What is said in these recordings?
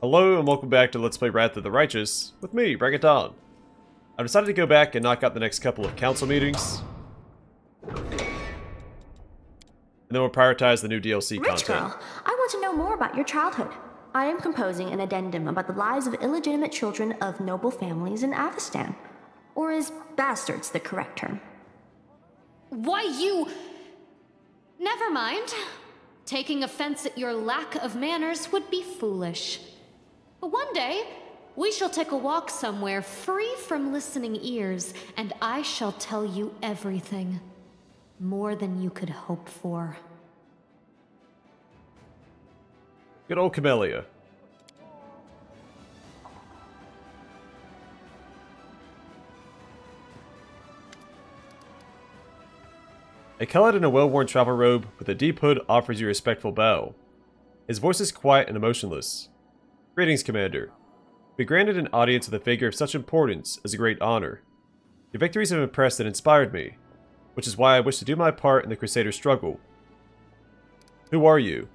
Hello and welcome back to Let's Play Wrath of the Righteous with me, Bragaton. I've decided to go back and knock out the next couple of council meetings. And then we'll prioritize the new DLC Rich content. girl, I want to know more about your childhood. I am composing an addendum about the lives of illegitimate children of noble families in Avestan. Or is bastards the correct term? Why, you... Never mind. Taking offense at your lack of manners would be foolish. But one day, we shall take a walk somewhere free from listening ears, and I shall tell you everything. More than you could hope for. Good old Camellia. A Kellid in a well-worn travel robe with a deep hood offers you a respectful bow. His voice is quiet and emotionless. Greetings, Commander. Be granted an audience with a figure of such importance is a great honor. Your victories have impressed and inspired me, which is why I wish to do my part in the Crusader struggle. Who are you?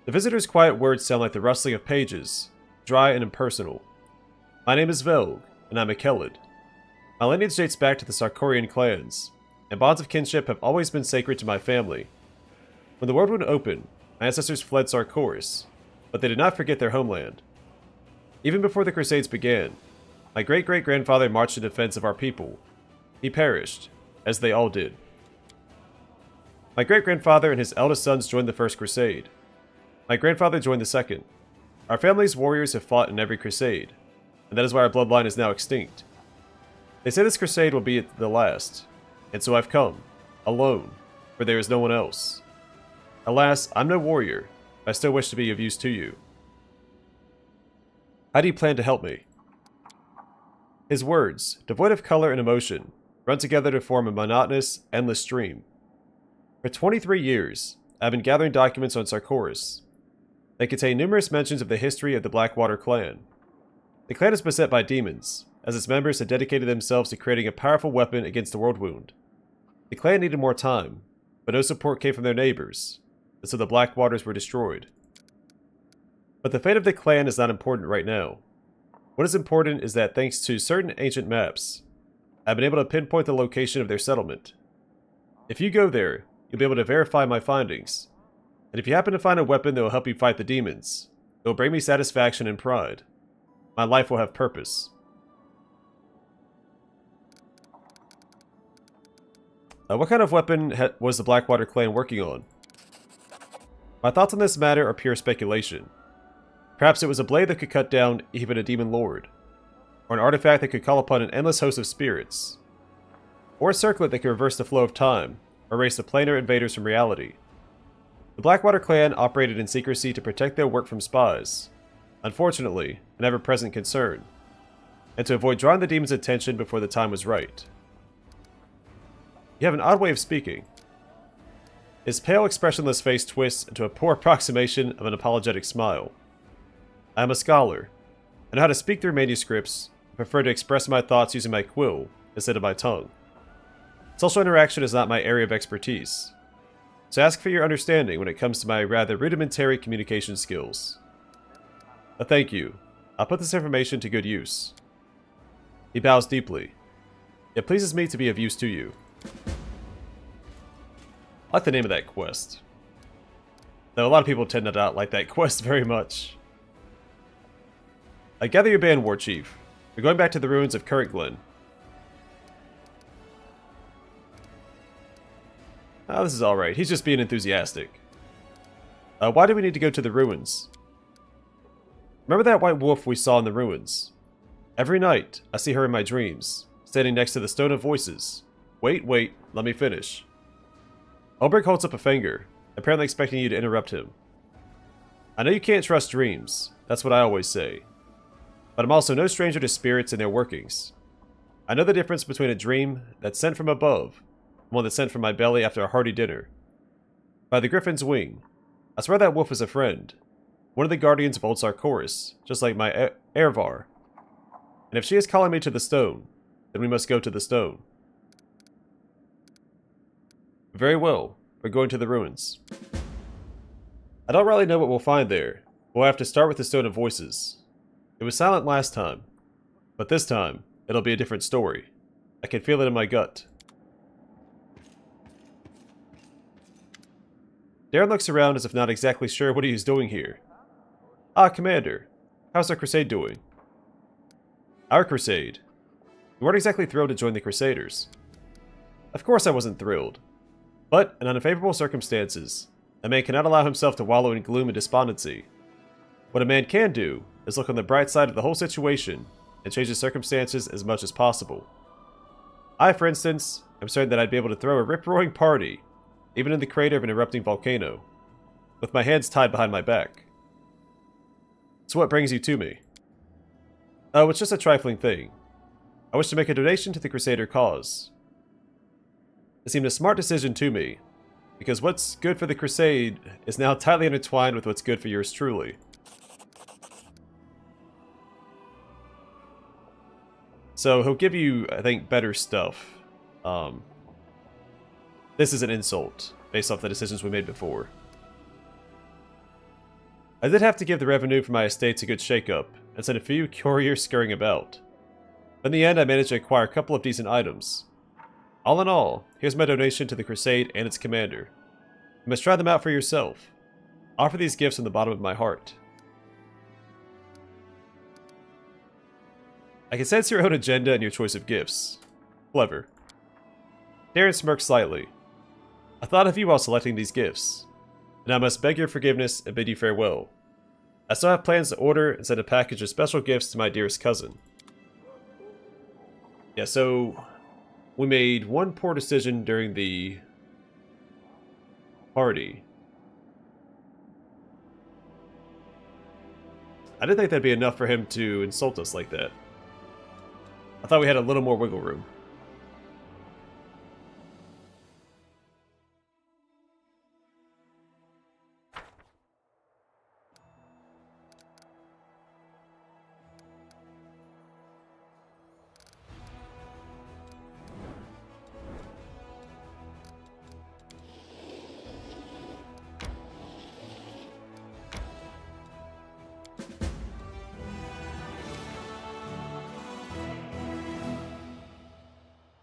The visitor's quiet words sound like the rustling of pages, dry and impersonal. My name is Velg, and I'm a Kellid. My lineage dates back to the Sarkorian clans, and bonds of kinship have always been sacred to my family. When the world would open, my ancestors fled Sarkoris, but they did not forget their homeland. Even before the Crusades began, my great-great-grandfather marched in defense of our people. He perished, as they all did. My great-grandfather and his eldest sons joined the First Crusade. My grandfather joined the Second. Our family's warriors have fought in every crusade, and that is why our bloodline is now extinct. They say this crusade will be the last, and so I've come, alone, where there is no one else. Alas, I'm no warrior, but I still wish to be of use to you. How do you plan to help me? His words, devoid of color and emotion, run together to form a monotonous, endless stream. For 23 years, I've been gathering documents on Sarkoris. They contain numerous mentions of the history of the Blackwater clan. The clan is beset by demons, as its members had dedicated themselves to creating a powerful weapon against the world wound. The clan needed more time, but no support came from their neighbors, and so the Blackwaters were destroyed. But the fate of the clan is not important right now. What is important is that thanks to certain ancient maps, I've been able to pinpoint the location of their settlement. If you go there, you'll be able to verify my findings. And if you happen to find a weapon that will help you fight the demons, it will bring me satisfaction and pride. My life will have purpose. What kind of weapon was the Blackwater clan working on? My thoughts on this matter are pure speculation. Perhaps it was a blade that could cut down even a demon lord, or an artifact that could call upon an endless host of spirits, or a circlet that could reverse the flow of time, or erase the planar invaders from reality. The Blackwater clan operated in secrecy to protect their work from spies, unfortunately, an ever-present concern, and to avoid drawing the demons' attention before the time was right. You have an odd way of speaking. His pale, expressionless face twists into a poor approximation of an apologetic smile. I am a scholar. I know how to speak through manuscripts, and prefer to express my thoughts using my quill instead of my tongue. Social interaction is not my area of expertise, so ask for your understanding when it comes to my rather rudimentary communication skills. Thank you. I'll put this information to good use. He bows deeply. It pleases me to be of use to you. I like the name of that quest. Though a lot of people tend to not like that quest very much. I gather your band, War Chief. We're going back to the ruins of Currentglen. Oh, this is alright. He's just being enthusiastic. Why do we need to go to the ruins? Remember that white wolf we saw in the ruins? Every night, I see her in my dreams, standing next to the Stone of Voices. Wait, let me finish. Ulbrich holds up a finger, apparently expecting you to interrupt him. I know you can't trust dreams, that's what I always say. But I'm also no stranger to spirits and their workings. I know the difference between a dream that's sent from above, and one that's sent from my belly after a hearty dinner. By the Griffin's wing, I swear that wolf is a friend, one of the guardians of old Sarkoris, just like my Ervar. And if she is calling me to the stone, then we must go to the stone. Very well, we're going to the ruins. I don't really know what we'll find there, We'll have to start with the Stone of Voices. It was silent last time, but this time, it'll be a different story. I can feel it in my gut. Darren looks around as if not exactly sure what he is doing here. Ah, Commander. How's our crusade doing? Our crusade? We weren't exactly thrilled to join the Crusaders. Of course I wasn't thrilled. But, in unfavorable circumstances, a man cannot allow himself to wallow in gloom and despondency. What a man can do is look on the bright side of the whole situation and change the circumstances as much as possible. I, for instance, am certain that I'd be able to throw a rip-roaring party, even in the crater of an erupting volcano, with my hands tied behind my back. So what brings you to me? Oh, it's just a trifling thing. I wish to make a donation to the Crusader cause. It seemed a smart decision to me, because what's good for the Crusade is now tightly intertwined with what's good for yours truly. So he'll give you, I think, better stuff. This is an insult, based off the decisions we made before. I did have to give the revenue for my estates a good shake-up, and send a few couriers scurrying about. In the end, I managed to acquire a couple of decent items. All in all, here's my donation to the Crusade and its commander. You must try them out for yourself. Offer these gifts from the bottom of my heart. I can sense your own agenda and your choice of gifts. Clever. Darren smirked slightly. I thought of you while selecting these gifts, and I must beg your forgiveness and bid you farewell. I still have plans to order and send a package of special gifts to my dearest cousin. Yeah, so we made one poor decision during the party. I didn't think that'd be enough for him to insult us like that. I thought we had a little more wiggle room.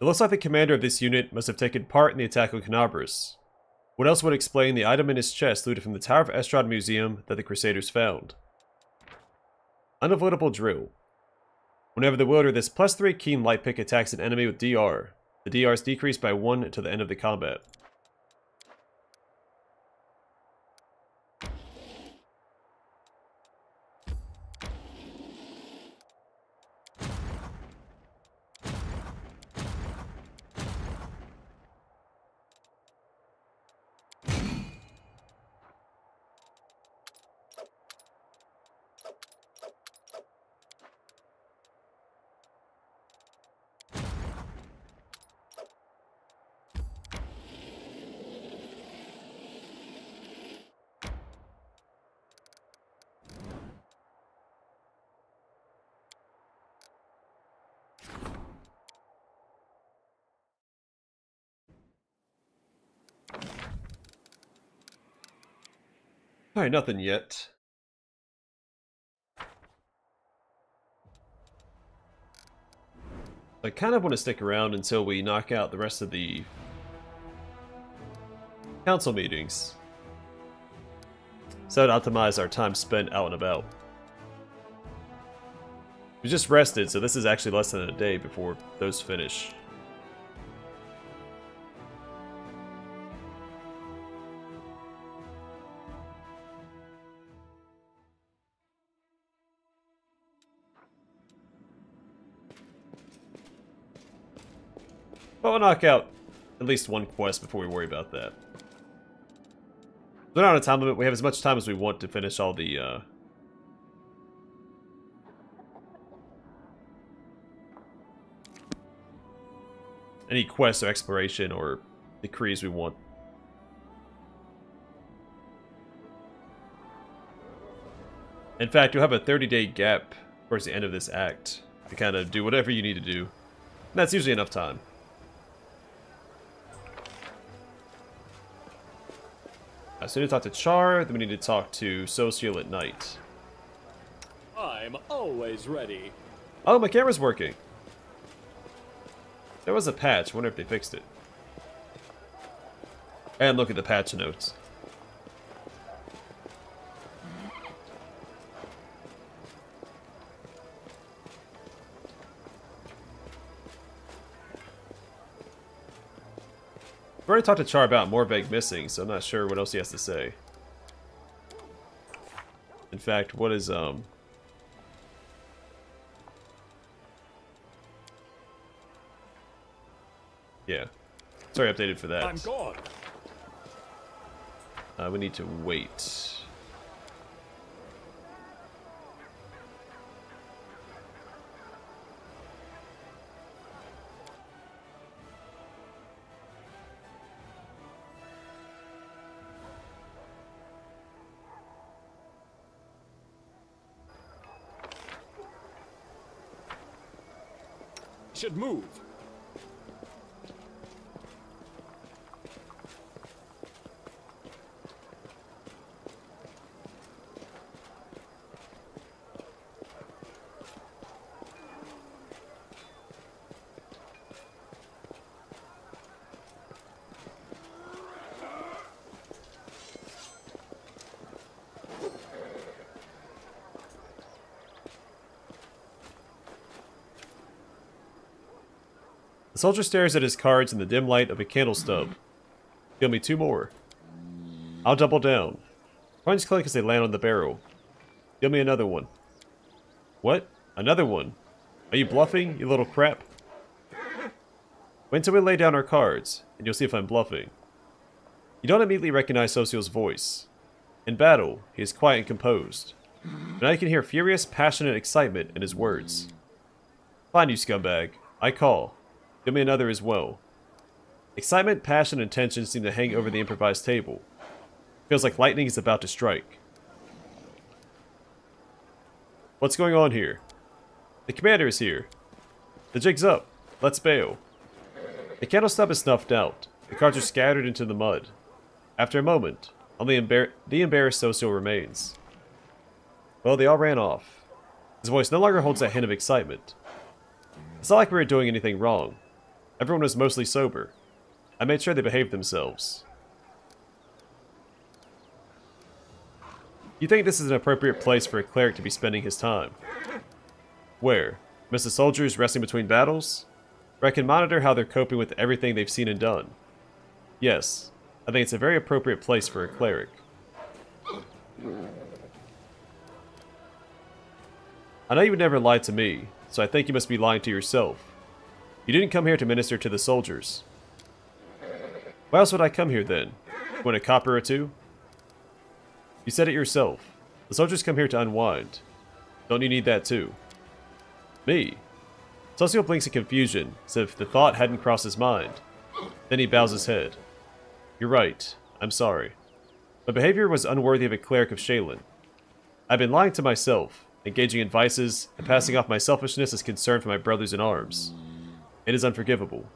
It looks like the commander of this unit must have taken part in the attack on Canabras. What else would explain the item in his chest looted from the Tower of Estrad Museum that the Crusaders found? Unavoidable drill. Whenever the wielder of this +3 keen light pick attacks an enemy with DR, the DR is decreased by 1 until the end of the combat. Alright, nothing yet. I kind of want to stick around until we knock out the rest of the council meetings. So to optimize our time spent out and about. We just rested, so this is actually less than a day before those finish. But we'll knock out at least one quest before we worry about that. We're not on a time limit. We have as much time as we want to finish all the, any quests or exploration or decrees we want. In fact, you'll have a 30-day gap towards the end of this act to kind of do whatever you need to do. And that's usually enough time. So we need to talk to Char, then we need to talk to Social at night. I'm always ready. Oh, my camera's working. There was a patch. Wonder if they fixed it. And look at the patch notes. I've already talked to Char about Morveg missing, so I'm not sure what else he has to say. In fact, what is, yeah. Sorry, updated for that. I'm gone. We need to wait. Should move. The soldier stares at his cards in the dim light of a candle stub. Deal me 2 more. I'll double down. Coins clink as they land on the barrel. Deal me another one. What? Another one? Are you bluffing, you little crap? Wait until we lay down our cards, and you'll see if I'm bluffing. You don't immediately recognize Social's voice. In battle, he is quiet and composed. But now you can hear furious, passionate excitement in his words. Fine, you scumbag. I call. Give me another as well. Excitement, passion, and tension seem to hang over the improvised table. Feels like lightning is about to strike. What's going on here? The commander is here. The jig's up. Let's bail. The candle stub is snuffed out. The cards are scattered into the mud. After a moment, only the embarrassed Social remains. Well, they all ran off. His voice no longer holds that hint of excitement. It's not like we were doing anything wrong. Everyone was mostly sober. I made sure they behaved themselves. You think this is an appropriate place for a cleric to be spending his time? Where? Amidst the soldiers resting between battles? Where I can monitor how they're coping with everything they've seen and done? Yes, I think it's a very appropriate place for a cleric. I know you would never lie to me, so I think you must be lying to yourself. You didn't come here to minister to the soldiers. Why else would I come here then? Want a copper or two? You said it yourself. The soldiers come here to unwind. Don't you need that too? Me? Social blinks in confusion, as if the thought hadn't crossed his mind. Then he bows his head. You're right. I'm sorry. My behavior was unworthy of a cleric of Shaylin. I've been lying to myself, engaging in vices, and passing off my selfishness as concern for my brothers in arms. It is unforgivable.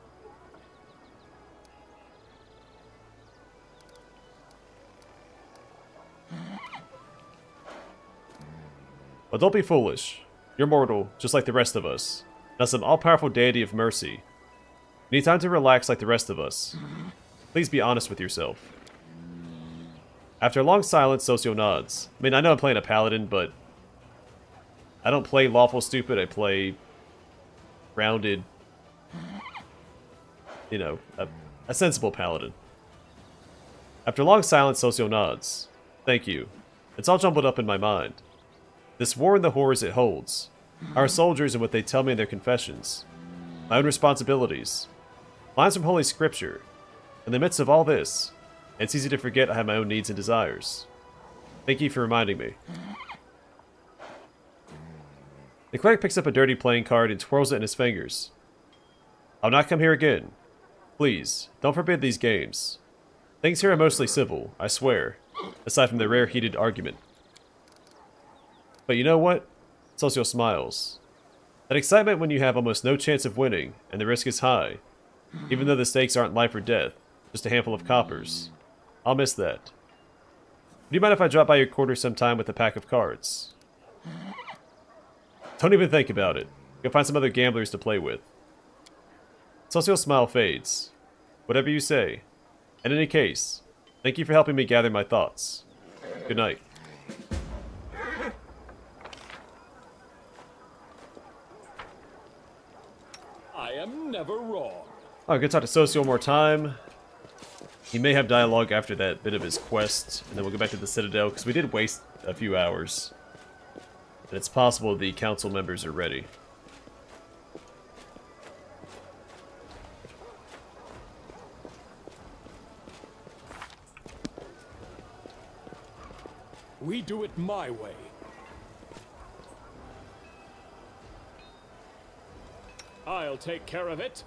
But don't be foolish. You're mortal, just like the rest of us. Not some all-powerful deity of mercy. You need time to relax like the rest of us. Please be honest with yourself. After a long silence, Socio nods. I mean, I know I'm playing a paladin, but I don't play lawful stupid, I play grounded, you know, a sensible paladin. After a long silence, Socio nods. Thank you. It's all jumbled up in my mind. This war and the horrors it holds. Our soldiers and what they tell me in their confessions. My own responsibilities. Lines from Holy Scripture. In the midst of all this, it's easy to forget I have my own needs and desires. Thank you for reminding me. The cleric picks up a dirty playing card and twirls it in his fingers. I'll not come here again. Please, don't forbid these games. Things here are mostly civil, I swear, aside from the rare heated argument. But you know what? Socio smiles. That excitement when you have almost no chance of winning, and the risk is high, even though the stakes aren't life or death, just a handful of coppers. I'll miss that. Do you mind if I drop by your quarters sometime with a pack of cards? Don't even think about it. Go find some other gamblers to play with. Social's smile fades. Whatever you say. In any case, thank you for helping me gather my thoughts. Good night. I am never wrong. Oh, good talk to Socio one more time. He may have dialogue after that bit of his quest, and then we'll go back to the Citadel, because we did waste a few hours. And it's possible the council members are ready. We do it my way. I'll take care of it.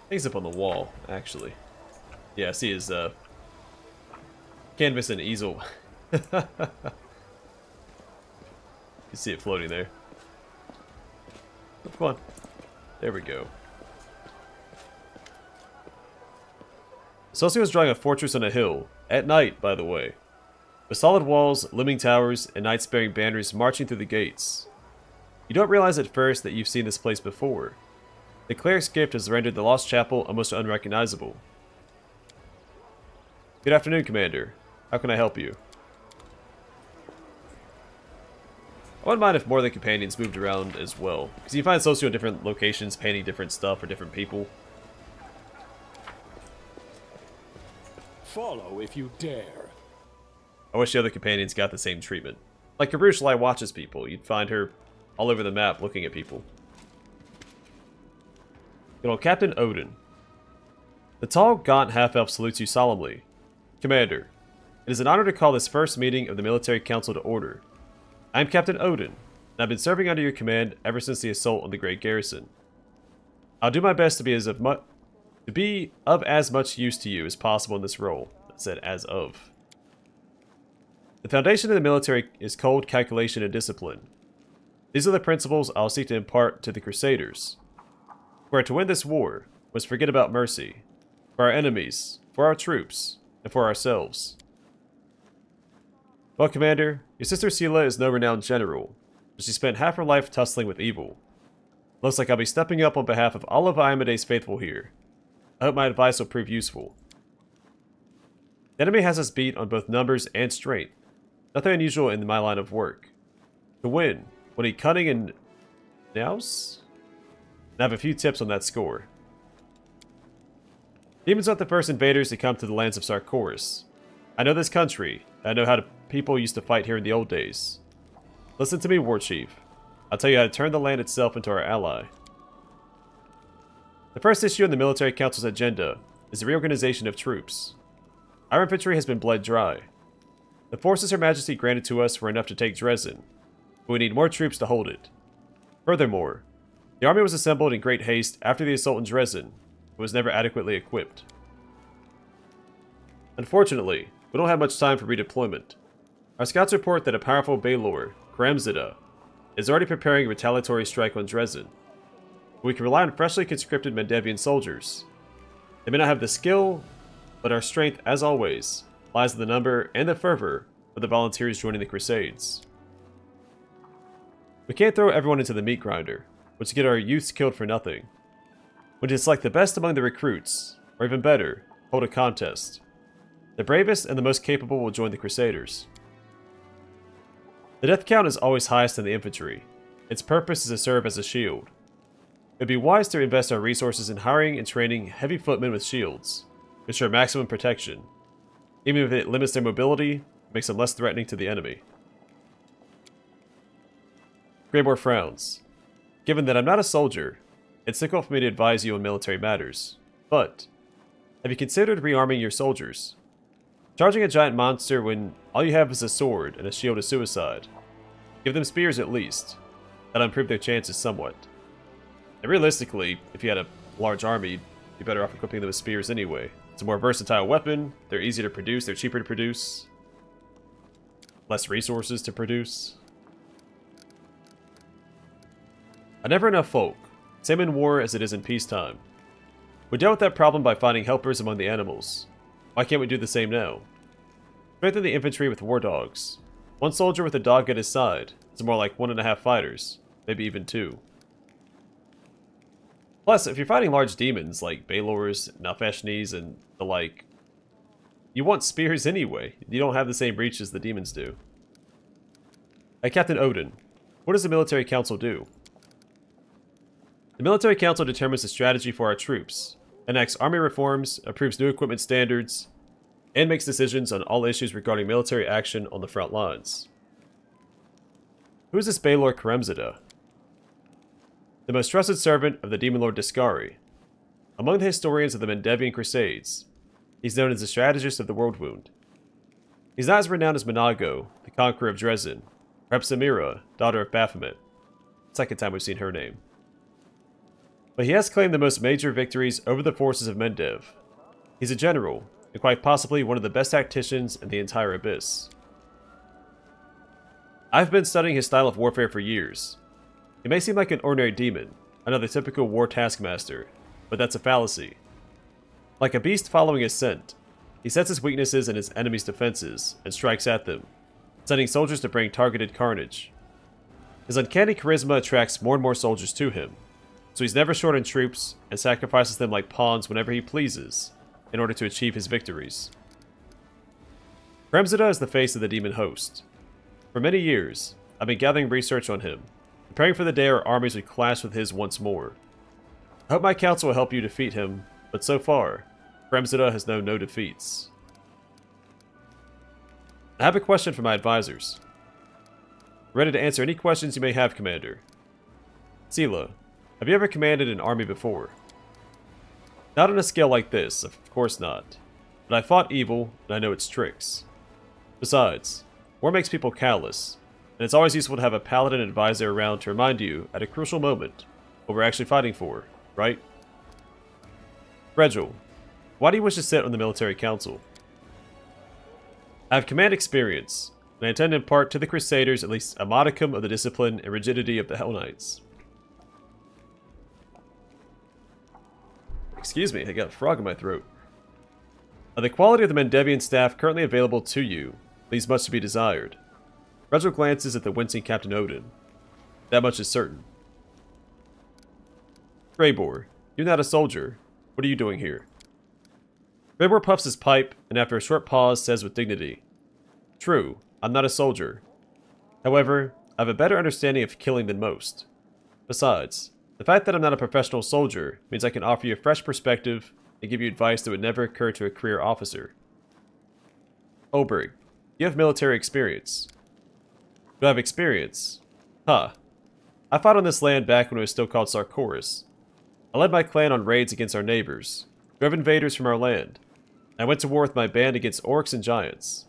Things up on the wall, actually. Yeah, I see his canvas and easel. You see it floating there. Come on. There we go. Socio is drawing a fortress on a hill. At night, by the way. With solid walls, looming towers, and knights-bearing banners marching through the gates. You don't realize at first that you've seen this place before. The cleric's gift has rendered the Lost Chapel almost unrecognizable. Good afternoon, Commander. How can I help you? I wouldn't mind if more of the companions moved around as well, because you find Socio in different locations painting different stuff for different people. Follow if you dare. I wish the other companions got the same treatment. Like Karushli watches people, you'd find her all over the map looking at people. Good old Captain Odin. The tall, gaunt half-elf salutes you solemnly. Commander, it is an honor to call this first meeting of the Military Council to order. I am Captain Odin, and I've been serving under your command ever since the assault on the Great Garrison. I'll do my best to be of as much use to you as possible in this role. I said as of. The foundation of the military is cold calculation and discipline. These are the principles I'll seek to impart to the Crusaders. For to win this war, we must forget about mercy. For our enemies, for our troops, and for ourselves. Well, Commander, your sister Sela is no renowned general, but she spent half her life tussling with evil. Looks like I'll be stepping up on behalf of all of Iomede's faithful here. I hope my advice will prove useful. The enemy has us beat on both numbers and strength. Nothing unusual in my line of work. To win, we'll need cunning and nous? And I have a few tips on that score. Demons aren't the first invaders to come to the lands of Sarkoris. I know this country, and I know how people used to fight here in the old days. Listen to me, War Chief. I'll tell you how to turn the land itself into our ally. The first issue on the Military Council's agenda is the reorganization of troops. Our infantry has been bled dry. The forces Her Majesty granted to us were enough to take Dresden, but we need more troops to hold it. Furthermore, the army was assembled in great haste after the assault on Dresden, but was never adequately equipped. Unfortunately, we don't have much time for redeployment. Our scouts report that a powerful Baelor, Karamzida, is already preparing a retaliatory strike on Dresden. We can rely on freshly conscripted Mendevian soldiers. They may not have the skill, but our strength, as always, lies in the number and the fervor of the volunteers joining the Crusades. We can't throw everyone into the meat grinder, which get our youths killed for nothing. We just select the best among the recruits, or even better, hold a contest. The bravest and the most capable will join the Crusaders. The death count is always highest in the infantry. Its purpose is to serve as a shield. It would be wise to invest our resources in hiring and training heavy footmen with shields, to ensure maximum protection. Even if it limits their mobility, it makes them less threatening to the enemy. Greymore frowns. Given that I'm not a soldier, it's difficult for me to advise you on military matters. But, have you considered rearming your soldiers? Charging a giant monster when all you have is a sword and a shield is suicide. Give them spears at least. That'll improve their chances somewhat. And realistically, if you had a large army, you'd be better off equipping them with spears anyway. It's a more versatile weapon, they're easier to produce, they're cheaper to produce. Less resources to produce. Never enough folk. Same in war as it is in peacetime. We dealt with that problem by finding helpers among the animals. Why can't we do the same now? Strengthen the infantry with war dogs. 1 soldier with a dog at his side is more like 1.5 fighters, maybe even 2. Plus, if you're fighting large demons like Balors, Nalfashnis, and the like, you want spears anyway. You don't have the same reach as the demons do. Hey, Captain Odin, what does the Military Council do? The Military Council determines the strategy for our troops, enacts army reforms, approves new equipment standards, and makes decisions on all issues regarding military action on the front lines. Who is this Balor Kremzida? The most trusted servant of the Demon Lord Discari. Among the historians of the Mendevian Crusades, he's known as the strategist of the World Wound. He's not as renowned as Menago, the conqueror of Dresden, or Hepsamira, daughter of Baphomet. Second time we've seen her name. But he has claimed the most major victories over the forces of Mendev. He's a general, and quite possibly one of the best tacticians in the entire Abyss. I've been studying his style of warfare for years. He may seem like an ordinary demon, another typical war taskmaster, but that's a fallacy. Like a beast following his scent, he sets his weaknesses in his enemy's defenses and strikes at them, sending soldiers to bring targeted carnage. His uncanny charisma attracts more and more soldiers to him, so he's never short on troops and sacrifices them like pawns whenever he pleases, in order to achieve his victories. Kremzida is the face of the demon host. For many years, I've been gathering research on him, preparing for the day our armies would clash with his once more. I hope my council will help you defeat him, but so far, Kremzida has known no defeats. I have a question for my advisors. Ready to answer any questions you may have, Commander. Sela, have you ever commanded an army before? Not on a scale like this, of course not. But I fought evil, and I know its tricks. Besides, war makes people callous, and it's always useful to have a paladin advisor around to remind you, at a crucial moment, what we're actually fighting for, right? Regil, why do you wish to sit on the Military Council? I have command experience, and I intend to impart to the Crusaders at least a modicum of the discipline and rigidity of the Hell Knights. Excuse me, I got a frog in my throat. The quality of the Mendevian staff currently available to you leaves much to be desired. Regil glances at the wincing Captain Odin. That much is certain. Greybor, you're not a soldier. What are you doing here? Greybor puffs his pipe, and after a short pause says with dignity, True, I'm not a soldier. However, I have a better understanding of killing than most. Besides, the fact that I'm not a professional soldier means I can offer you a fresh perspective and give you advice that would never occur to a career officer. Oberg, you have military experience. Do I have experience? Huh. I fought on this land back when it was still called Sarkoris. I led my clan on raids against our neighbors, drove invaders from our land. I went to war with my band against orcs and giants.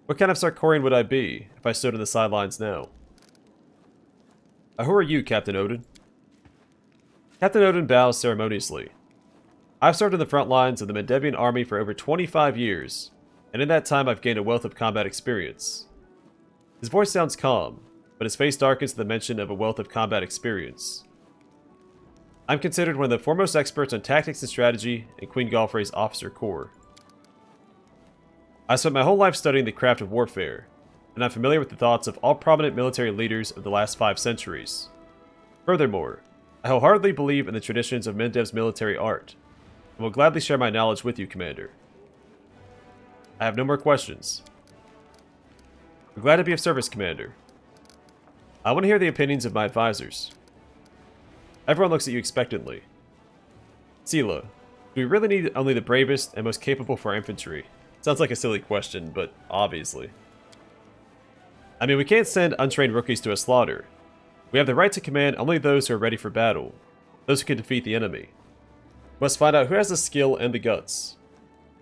What kind of Sarkorian would I be if I stood on the sidelines now? Who are you, Captain Odin? Captain Odin bows ceremoniously. I've served in the front lines of the Mendevian army for over 25 years, and in that time I've gained a wealth of combat experience. His voice sounds calm, but his face darkens at the mention of a wealth of combat experience. I'm considered one of the foremost experts on tactics and strategy in Queen Galfrey's officer corps. I spent my whole life studying the craft of warfare, and I'm familiar with the thoughts of all prominent military leaders of the last 5 centuries. Furthermore, I wholeheartedly believe in the traditions of Mendev's military art, and will gladly share my knowledge with you, Commander. I have no more questions. I'm glad to be of service, Commander. I want to hear the opinions of my advisors. Everyone looks at you expectantly. Sela, do we really need only the bravest and most capable for our infantry? Sounds like a silly question, but obviously. I mean, we can't send untrained rookies to a slaughter. We have the right to command only those who are ready for battle, those who can defeat the enemy. We must find out who has the skill and the guts.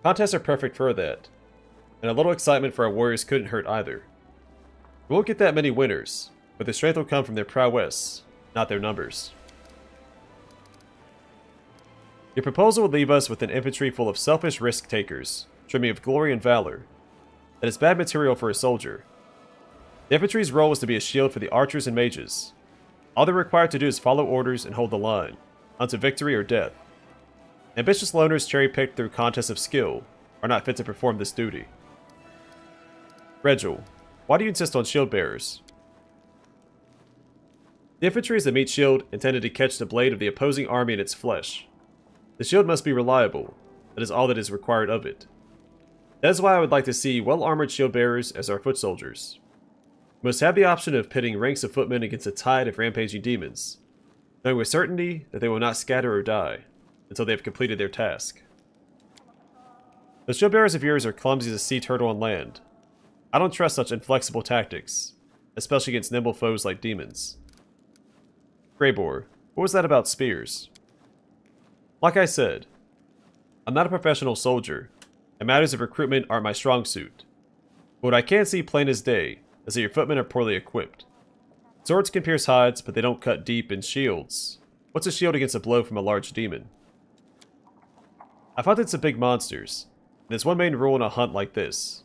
Contests are perfect for that, and a little excitement for our warriors couldn't hurt either. We won't get that many winners, but the strength will come from their prowess, not their numbers. Your proposal would leave us with an infantry full of selfish risk-takers, dreaming of glory and valor. That is bad material for a soldier. The infantry's role is to be a shield for the archers and mages. All they're required to do is follow orders and hold the line, unto victory or death. Ambitious loners cherry-picked through contests of skill are not fit to perform this duty. Regil, why do you insist on shield bearers? The infantry is the meat shield intended to catch the blade of the opposing army in its flesh. The shield must be reliable. That is all that is required of it. That is why I would like to see well-armored shield bearers as our foot soldiers. We must have the option of pitting ranks of footmen against a tide of rampaging demons, knowing with certainty that they will not scatter or die until they have completed their task. The shield bearers of yours are clumsy as a sea turtle on land. I don't trust such inflexible tactics, especially against nimble foes like demons. Greybore, what was that about spears? Like I said, I'm not a professional soldier, and matters of recruitment aren't my strong suit. But what I can see plain as day is that your footmen are poorly equipped. Swords can pierce hides, but they don't cut deep, and shields. What's a shield against a blow from a large demon? I've hunted some big monsters, and there's one main rule in a hunt like this.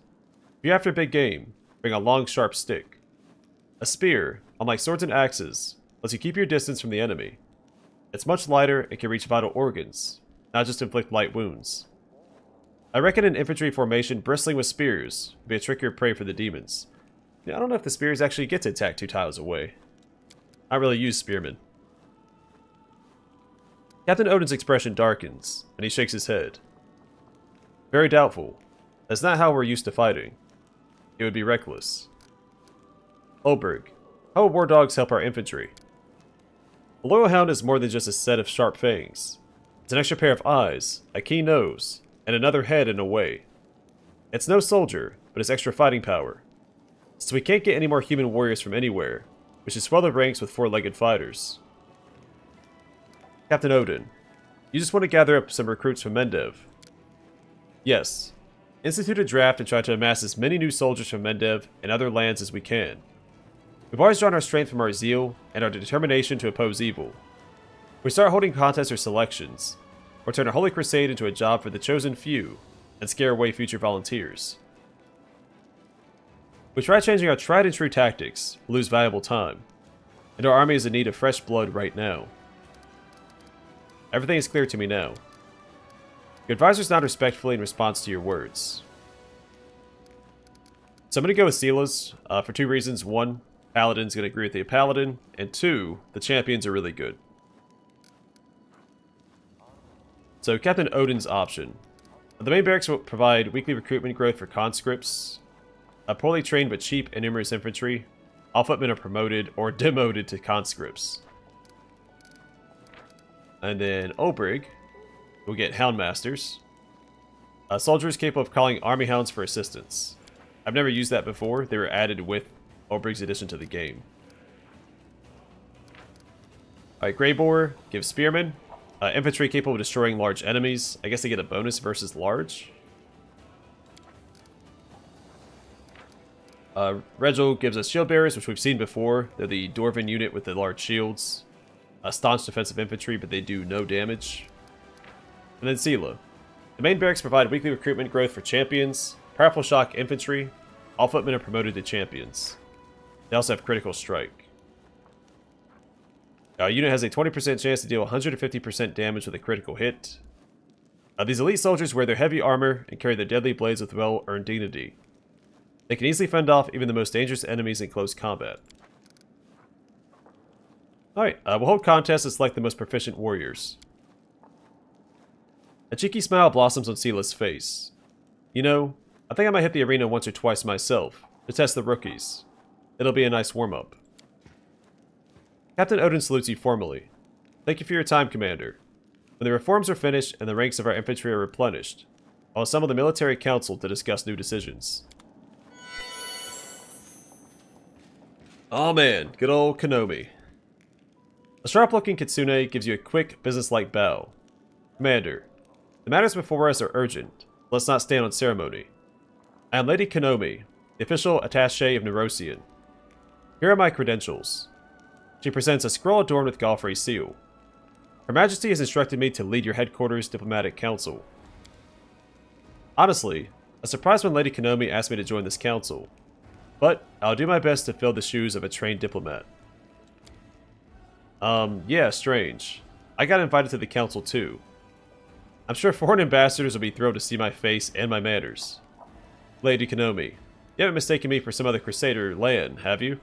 If you're after big game, bring a long, sharp stick. A spear, unlike swords and axes, lets you keep your distance from the enemy. It's much lighter and can reach vital organs, not just inflict light wounds. I reckon an infantry formation bristling with spears would be a trickier prey for the demons. I don't know if the spears actually get to attack 2 tiles away. I really use spearmen. Captain Odin's expression darkens, and he shakes his head. Very doubtful. That's not how we're used to fighting. It would be reckless. Olberg, how will war dogs help our infantry? A loyal hound is more than just a set of sharp fangs. It's an extra pair of eyes, a keen nose, and another head in a way. It's no soldier, but it's extra fighting power. So we can't get any more human warriors from anywhere, we should swell the ranks with 4-legged fighters. Captain Odin, you just want to gather up some recruits from Mendev. Yes. Institute a draft and try to amass as many new soldiers from Mendev and other lands as we can. We've always drawn our strength from our zeal and our determination to oppose evil. We start holding contests or selections, or turn a holy crusade into a job for the chosen few, and scare away future volunteers. We try changing our tried and true tactics, we'll lose valuable time, and our army is in need of fresh blood right now. Everything is clear to me now. Your advisors nod respectfully in response to your words. So I'm going to go with Silas, for 2 reasons. 1, Paladin's going to agree with the Paladin, and 2, the champions are really good. So Captain Odin's option. The main barracks will provide weekly recruitment growth for conscripts, a poorly trained but cheap and numerous infantry. All footmen are promoted or demoted to conscripts. And then Olberg will get Houndmasters. Soldiers capable of calling army hounds for assistance. I've never used that before. They were added with Olberg's addition to the game. Alright, Greybore gives Spearmen. Infantry capable of destroying large enemies. I guess they get a bonus versus large. Regil gives us Shield Bearers, which we've seen before. They're the Dwarven unit with the large shields. Staunch defensive infantry, but they do no damage. And then Sela. The main barracks provide weekly recruitment growth for champions, powerful shock infantry. All footmen are promoted to champions. They also have critical strike. A unit has a 20% chance to deal 150% damage with a critical hit. These elite soldiers wear their heavy armor and carry their deadly blades with well-earned dignity. They can easily fend off even the most dangerous enemies in close combat. Alright, we'll hold contests to select the most proficient warriors. A cheeky smile blossoms on Sila's face. You know, I think I might hit the arena once or twice myself, to test the rookies. It'll be a nice warm-up. Captain Odin salutes you formally. Thank you for your time, Commander. When the reforms are finished and the ranks of our infantry are replenished, I'll assemble the military council to discuss new decisions. Oh man, good old Konomi. A sharp-looking kitsune gives you a quick, business-like bow. Commander, the matters before us are urgent. Let's not stand on ceremony. I am Lady Konomi, the official attaché of Neurosian. Here are my credentials. She presents a scroll adorned with Galfrey's seal. Her Majesty has instructed me to lead your headquarters diplomatic council. Honestly, I was surprised when Lady Konomi asked me to join this council, but I'll do my best to fill the shoes of a trained diplomat. Yeah, strange. I got invited to the council too. I'm sure foreign ambassadors will be thrilled to see my face and my manners. Lady Konomi, You haven't mistaken me for some other Crusader Lan, have you?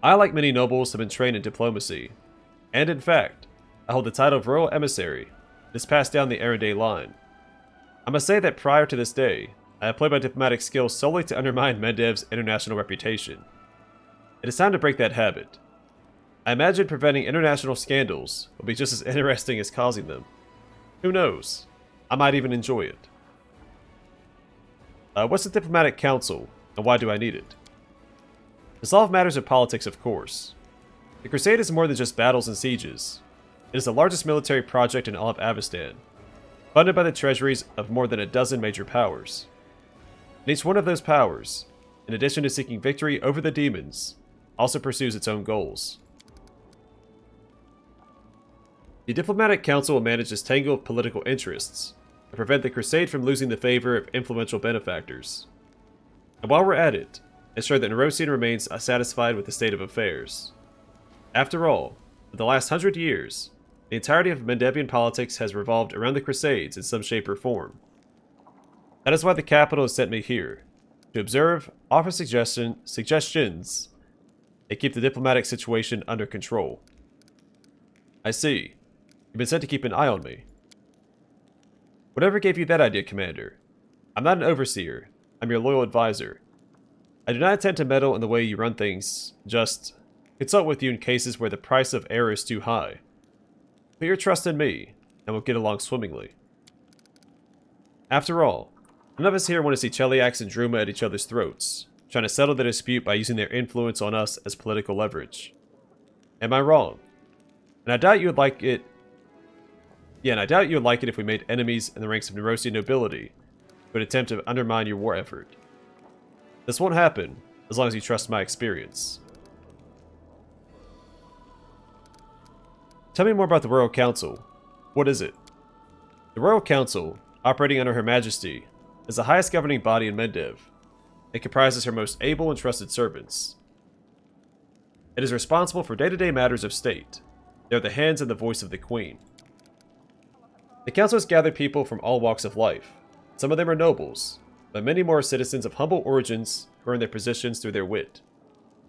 I, like many nobles, have been trained in diplomacy. And in fact, I hold the title of Royal Emissary. It is passed down the Erendale line. I must say that prior to this day, I have played my diplomatic skills solely to undermine Mendev's international reputation. It is time to break that habit. I imagine preventing international scandals will be just as interesting as causing them. Who knows? I might even enjoy it. What's the Diplomatic Council, and why do I need it? To solve matters of politics, of course. The Crusade is more than just battles and sieges. It is the largest military project in all of Avestan, funded by the treasuries of more than a dozen major powers. And each one of those powers, in addition to seeking victory over the demons, also pursues its own goals. The Diplomatic Council will manage this tangle of political interests and prevent the Crusade from losing the favor of influential benefactors. And while we're at it, ensure that Nerosian remains satisfied with the state of affairs. After all, for the last 100 years, the entirety of Mendevian politics has revolved around the Crusades in some shape or form. That is why the capital has sent me here, to observe, offer suggestions, and keep the diplomatic situation under control. I see. You've been sent to keep an eye on me. Whatever gave you that idea, Commander? I'm not an overseer. I'm your loyal advisor. I do not intend to meddle in the way you run things, just consult with you in cases where the price of error is too high. Put your trust in me, and we'll get along swimmingly. After all, none of us here want to see Cheliax and Druma at each other's throats, trying to settle the dispute by using their influence on us as political leverage. Am I wrong? And I doubt you would like it. And I doubt you would like it if we made enemies in the ranks of Nerosian nobility who would attempt to undermine your war effort. This won't happen, as long as you trust my experience. Tell me more about the Royal Council. What is it? The Royal Council, operating under Her Majesty, is the highest governing body in Mendev. It comprises her most able and trusted servants. It is responsible for day-to-day matters of state. They are the hands and the voice of the Queen. The Council has gathered people from all walks of life. Some of them are nobles, but many more are citizens of humble origins who earn their positions through their wit.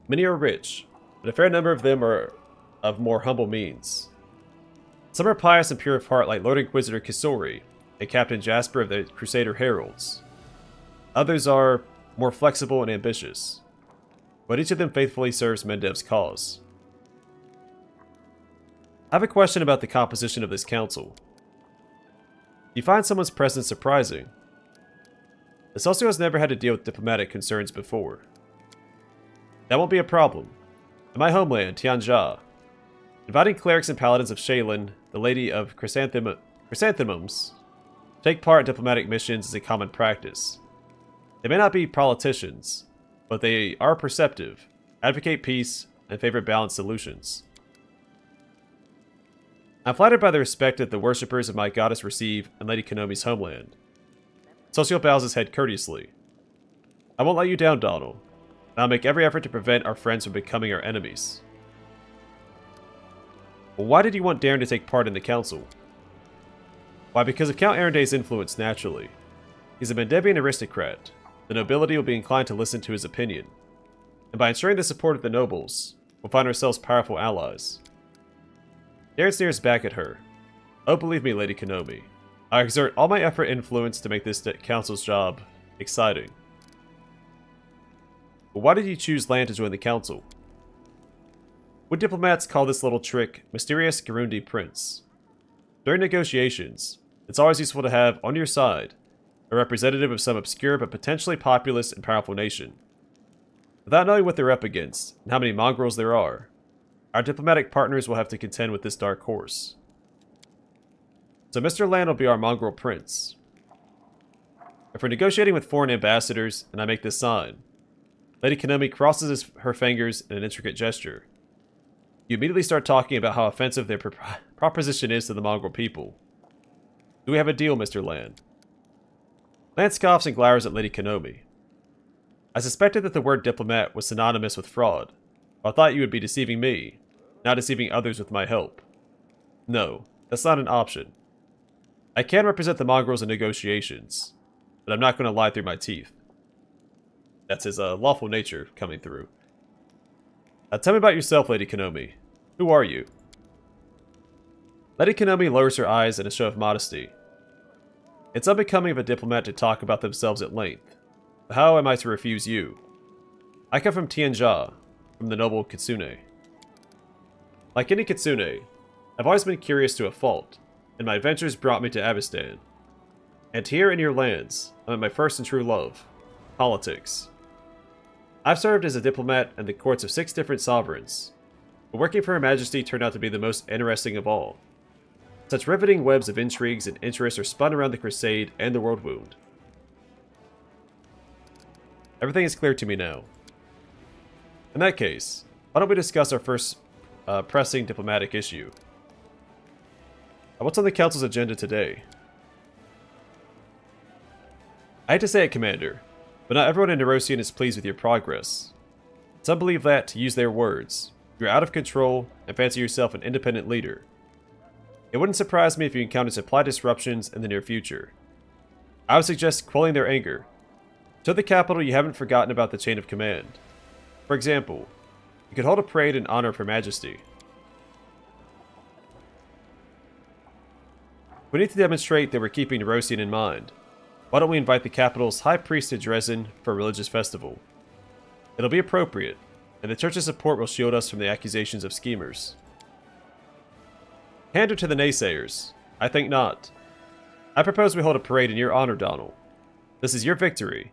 Many are rich, but a fair number of them are of more humble means. Some are pious and pure of heart like Lord Inquisitor Kisori and Captain Jasper of the Crusader Heralds. Others are more flexible and ambitious, but each of them faithfully serves Mendev's cause. I have a question about the composition of this council. You find someone's presence surprising. This also has never had to deal with diplomatic concerns before. That won't be a problem. In my homeland, Tianjia, inviting clerics and paladins of Shaylin, the Lady of Chrysanthemums, take part in diplomatic missions is a common practice. They may not be politicians, but they are perceptive, advocate peace, and favor balanced solutions. I'm flattered by the respect that the worshippers of my goddess receive in Lady Konomi's homeland. Socio bows his head courteously. I won't let you down, Donald, and I'll make every effort to prevent our friends from becoming our enemies. Well, why did you want Darren to take part in the council? Why, because of Count Erenday's influence, naturally. He's a Mendevian aristocrat. The nobility will be inclined to listen to his opinion. And by ensuring the support of the nobles, we'll find ourselves powerful allies. Darren stares back at her. Oh, believe me, Lady Konomi. I exert all my effort and influence to make this council's job exciting. But why did you choose Lan to join the council? Would diplomats call this little trick Mysterious Garundi Prince? During negotiations, it's always useful to have, on your side, a representative of some obscure but potentially populous and powerful nation. Without knowing what they're up against, and how many mongrels there are, our diplomatic partners will have to contend with this dark horse. So Mr. Lan will be our mongrel prince. If we're negotiating with foreign ambassadors, and I make this sign, Lady Konomi crosses her fingers in an intricate gesture. You immediately start talking about how offensive their proposition is to the mongrel people. Do we have a deal, Mr. Lan? Lan scoffs and glowers at Lady Konomi. I suspected that the word diplomat was synonymous with fraud. I thought you would be deceiving me, not deceiving others with my help. No, that's not an option. I can represent the mongrels in negotiations. but I'm not going to lie through my teeth. That's his lawful nature coming through. Tell me about yourself, Lady Konomi. Who are you? Lady Konomi lowers her eyes in a show of modesty. It's unbecoming of a diplomat to talk about themselves at length, but how am I to refuse you? I come from Tianjia, from the noble Kitsune. Like any Kitsune, I've always been curious to a fault, and my adventures brought me to Avestan. And here in your lands, I'm at my first and true love, politics. I've served as a diplomat in the courts of 6 different sovereigns, but working for Her Majesty turned out to be the most interesting of all. Such riveting webs of intrigues and interests are spun around the Crusade and the World Wound. Everything is clear to me now. In that case, why don't we discuss our first pressing diplomatic issue? What's on the Council's agenda today? I hate to say it, Commander, but not everyone in Nerosian is pleased with your progress. Some believe that, to use their words, you're out of control and fancy yourself an independent leader. It wouldn't surprise me if you encounter supply disruptions in the near future. I would suggest quelling their anger. To the capital, you haven't forgotten about the chain of command. For example, you could hold a parade in honor of Her Majesty. We need to demonstrate that we're keeping Nerosian in mind. Why don't we invite the capital's High Priest to Dresden for a religious festival? It'll be appropriate, and the Church's support will shield us from the accusations of schemers. Pander to the naysayers. I think not. I propose we hold a parade in your honor, Donald. This is your victory.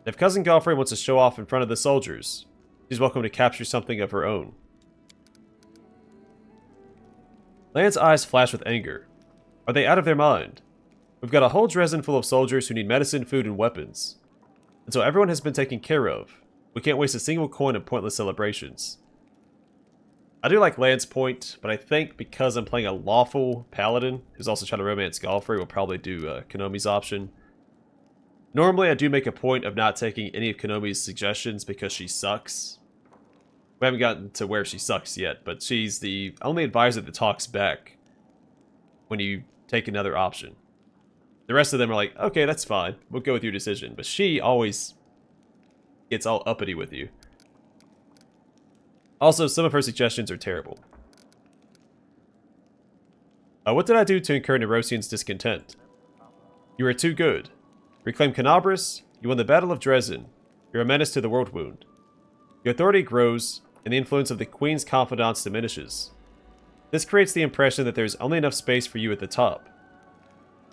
And if Cousin Godfrey wants to show off in front of the soldiers, she's welcome to capture something of her own. Lan's eyes flash with anger. Are they out of their mind? We've got a whole Dresden full of soldiers who need medicine, food, and weapons. And so everyone has been taken care of. We can't waste a single coin in pointless celebrations. I do like Lan's point, but I think because I'm playing a lawful paladin who's also trying to romance Godfrey, we'll probably do Konomi's option. Normally, I do make a point of not taking any of Konomi's suggestions because she sucks. We haven't gotten to where she sucks yet, but she's the only advisor that talks back when you take another option. The rest of them are like, okay, that's fine. We'll go with your decision. But she always gets all uppity with you. Also, some of her suggestions are terrible. What did I do to incur Nerosian's discontent? You are too good. Reclaim Canabras, you won the Battle of Dresden. You're a menace to the World Wound. Your authority grows, and the influence of the Queen's confidants diminishes. This creates the impression that there's only enough space for you at the top.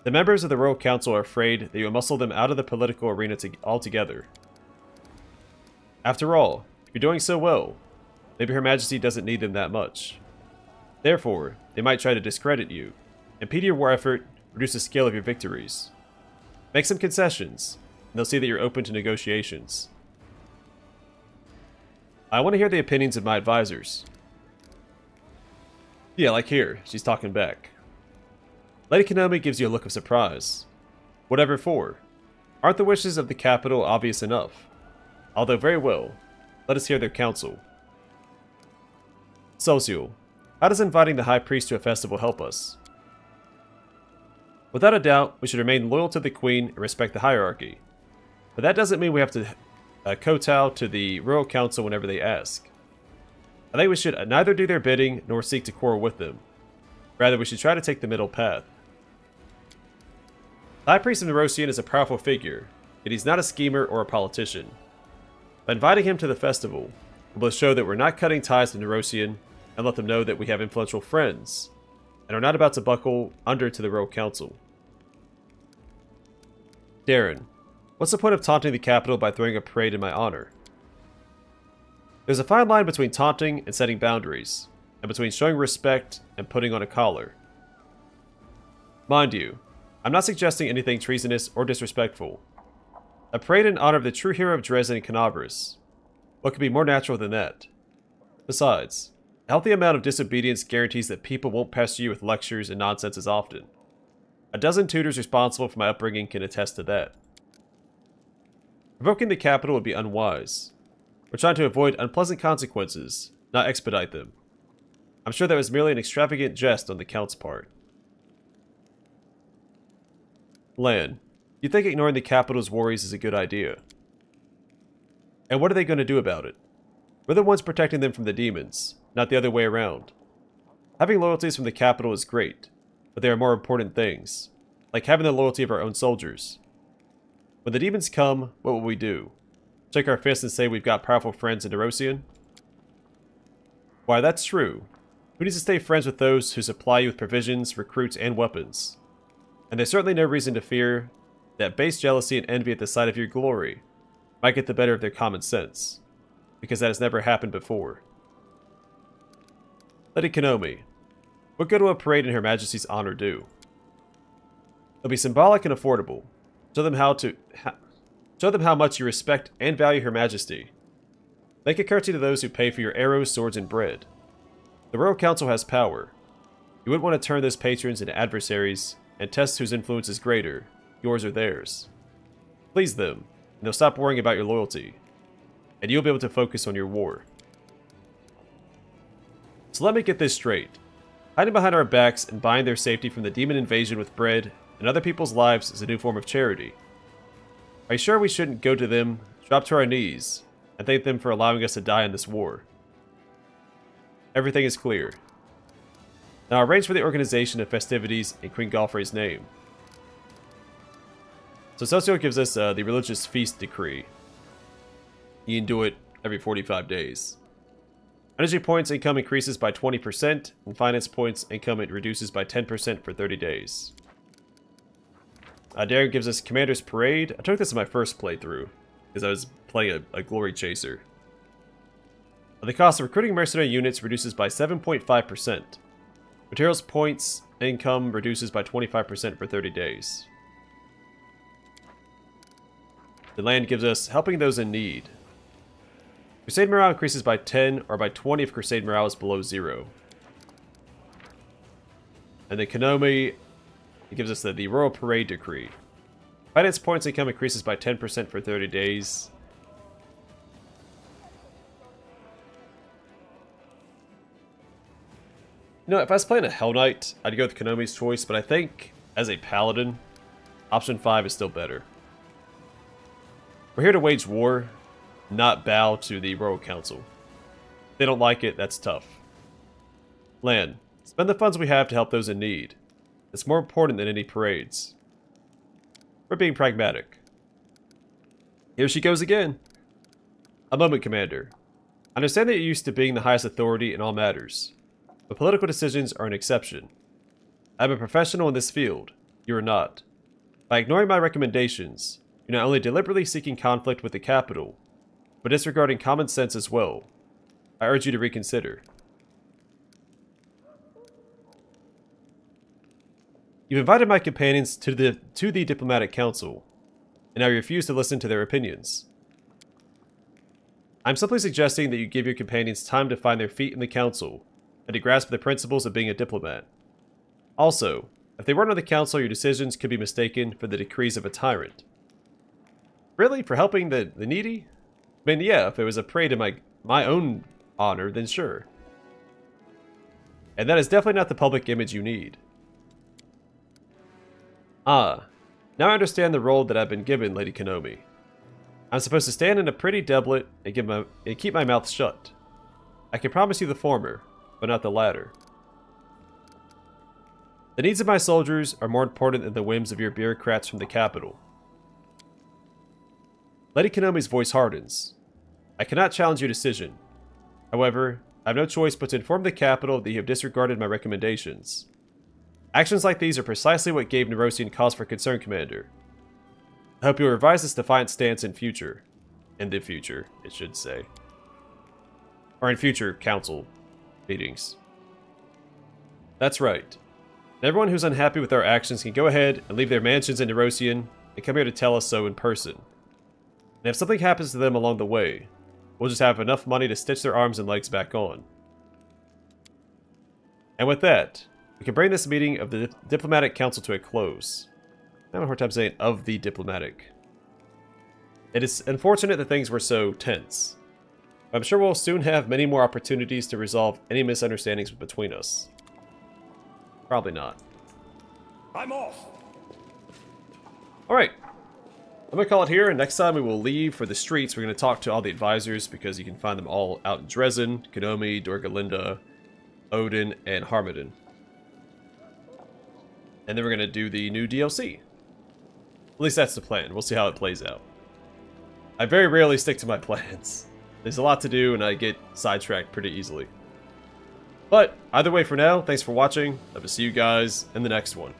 The members of the Royal Council are afraid that you will muscle them out of the political arena altogether. After all, if you're doing so well, maybe Her Majesty doesn't need them that much. Therefore, they might try to discredit you, impede your war effort, reduce the scale of your victories. Make some concessions, and they'll see that you're open to negotiations. I want to hear the opinions of my advisors. Yeah, like here, she's talking back. Lady Konomi gives you a look of surprise. Whatever for? Aren't the wishes of the capital obvious enough? Although very well, let us hear their counsel. Social, how does inviting the High Priest to a festival help us? Without a doubt, we should remain loyal to the Queen and respect the hierarchy. But that doesn't mean we have to kowtow to the Royal Council whenever they ask. I think we should neither do their bidding nor seek to quarrel with them. Rather, we should try to take the middle path. The High Priest of Nerosian is a powerful figure, yet he's not a schemer or a politician. By inviting him to the festival, we will show that we're not cutting ties to Nerosian and let them know that we have influential friends and are not about to buckle under to the Royal Council. Darren, what's the point of taunting the capital by throwing a parade in my honor? There's a fine line between taunting and setting boundaries, and between showing respect and putting on a collar. Mind you, I'm not suggesting anything treasonous or disrespectful. A parade in honor of the true hero of Dresden and Canabras. What could be more natural than that? Besides, a healthy amount of disobedience guarantees that people won't pester you with lectures and nonsense as often. A dozen tutors responsible for my upbringing can attest to that. Provoking the capital would be unwise. We're trying to avoid unpleasant consequences, not expedite them. I'm sure that was merely an extravagant jest on the Count's part. Lan, You think ignoring the capital's worries is a good idea. And what are they going to do about it? We're the ones protecting them from the demons, not the other way around. Having loyalties from the capital is great, but there are more important things, like having the loyalty of our own soldiers. When the demons come, what will we do? Shake our fists and say we've got powerful friends in Nerosian? Why, that's true. Who needs to stay friends with those who supply you with provisions, recruits, and weapons? And there's certainly no reason to fear that base jealousy and envy at the sight of your glory might get the better of their common sense, because that has never happened before. Lady Konomi, what good will a parade in Her Majesty's honor do? It'll be symbolic and affordable. Show them how much you respect and value Her Majesty. Make a courtesy to those who pay for your arrows, swords, and bread. The Royal Council has power. You wouldn't want to turn those patrons into adversaries and test whose influence is greater, yours or theirs. Please them, and they'll stop worrying about your loyalty, and you'll be able to focus on your war. So let me get this straight. Hiding behind our backs and buying their safety from the demon invasion with bread and other people's lives is a new form of charity. Are you sure we shouldn't go to them, drop to our knees, and thank them for allowing us to die in this war? Everything is clear. Now arrange for the organization of festivities in Queen Galfrey's name. So Socio gives us the religious feast decree. You can do it every 45 days. Energy points income increases by 20%, and finance points income it reduces by 10% for 30 days. Darren gives us Commander's Parade. I took this in my first playthrough, because I was playing a Glory Chaser. The cost of recruiting mercenary units reduces by 7.5%. Materials points income reduces by 25% for 30 days. The land gives us Helping Those in Need. Crusade morale increases by 10 or by 20 if Crusade morale is below 0. And the Konomi, it gives us the Royal Parade Decree. Finance points income increases by 10% for 30 days. You know, if I was playing a Hell Knight, I'd go with Konomi's choice, but I think, as a Paladin, option 5 is still better. We're here to wage war, not bow to the Royal Council. If they don't like it, that's tough. Lan, spend the funds we have to help those in need. It's more important than any parades. We're being pragmatic. Here she goes again. A moment, Commander. I understand that you're used to being the highest authority in all matters, but political decisions are an exception. I'm a professional in this field. You are not. By ignoring my recommendations, you're not only deliberately seeking conflict with the capital, but disregarding common sense as well. I urge you to reconsider. You've invited my companions to the Diplomatic Council, and I refuse to listen to their opinions. I'm simply suggesting that you give your companions time to find their feet in the Council, and to grasp the principles of being a diplomat. Also, if they weren't on the Council, your decisions could be mistaken for the decrees of a tyrant. Really? For helping the needy? I mean, yeah, if it was a parade in my own honor, then sure. And that is definitely not the public image you need. Ah, now I understand the role that I've been given, Lady Konomi. I'm supposed to stand in a pretty doublet and keep my mouth shut. I can promise you the former, but not the latter. The needs of my soldiers are more important than the whims of your bureaucrats from the capital. Lady Konomi's voice hardens. I cannot challenge your decision. However, I have no choice but to inform the capital that you have disregarded my recommendations. Actions like these are precisely what gave Nerosian cause for concern, Commander. I hope you'll revise this defiant stance in future. In the future, it should say. Or in future council meetings. That's right. And everyone who's unhappy with our actions can go ahead and leave their mansions in Nerosian and come here to tell us so in person. And if something happens to them along the way, we'll just have enough money to stitch their arms and legs back on. And with that, we can bring this meeting of the Diplomatic Council to a close. I have a hard time saying of the Diplomatic. It is unfortunate that things were so tense. But I'm sure we'll soon have many more opportunities to resolve any misunderstandings between us. Probably not. I'm off. Alright, I'm gonna call it here, and next time we will leave for the streets. We're gonna talk to all the advisors, because you can find them all out in Dresden, Konomi, Dorgalinda, Odin, and Harmodin. And then we're gonna do the new DLC. At least that's the plan. We'll see how it plays out. I very rarely stick to my plans. There's a lot to do, and I get sidetracked pretty easily. But, either way for now, thanks for watching. I will see you guys in the next one.